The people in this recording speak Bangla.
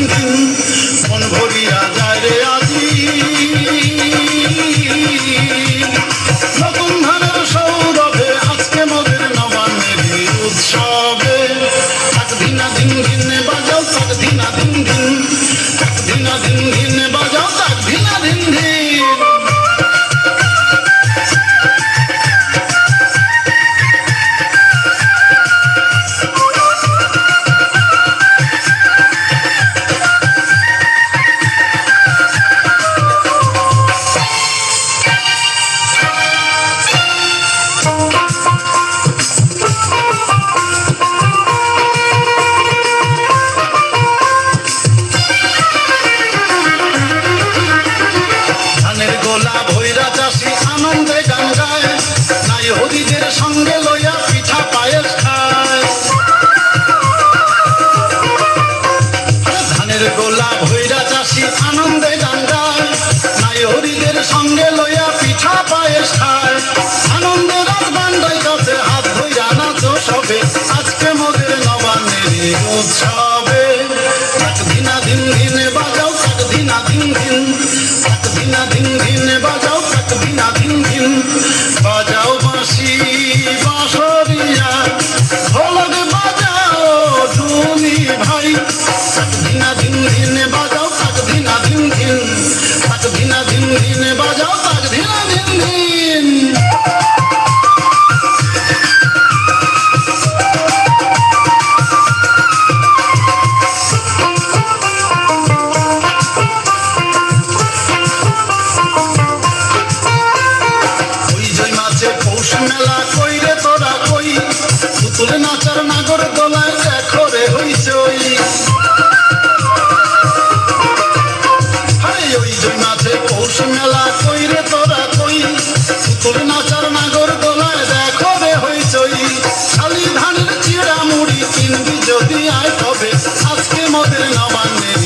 দিন মন ভরিয়া যায় রে আজি নতুন ধানের সৌরভে আজকে মোদের নবান্নের উৎসবে তাক দিনা দিন দিন বাজাও তাক দিনা দিন দিন তাক দিনা দিন দিন বাজাও তাক দিনা দিন দিন আনন্দে গান গায় নাই হরিদের সঙ্গে লইয়া পিঠা পায়েস খায় ধানের গোলা ভৈরা চাষি আনন্দে গান গায় নাই হরিদের সঙ্গে লইয়া পিঠা পায়েস খায় আনন্দে রাত বান্ধাই কাছে হাত ধইরা নাচো সবে আজকে মোদের নবান্নের উৎসবে তাক দিনা দিন দিন বাজাও তাক দিনা দিন দিন তাক দিনা দিন দিন বাজাও তাক দিনা দিন দিন বাজাও বাঁশি বাঁশরিয়া ঢোলক বাজাও ধুনি ভাই তাক দিনা দিন দিন বাজাও তাক দিনা দিন দিন তাক দিনা দিন দিন বাজাও তাক দিনা দিন দিন মেলা কইরে তোরা কই পুতুল নাচার নাগর দোলায় দেখো রে হইচই ওই জয় মাঝে পৌষ মেলা কইরে তোরা কই পুতুল নাচার নাগর দোলায় দেখো রে হইচই খালি ধানের চিড়া মুড়ি কিনবি যদি আয় তবে আজকে মোদের নবান্নের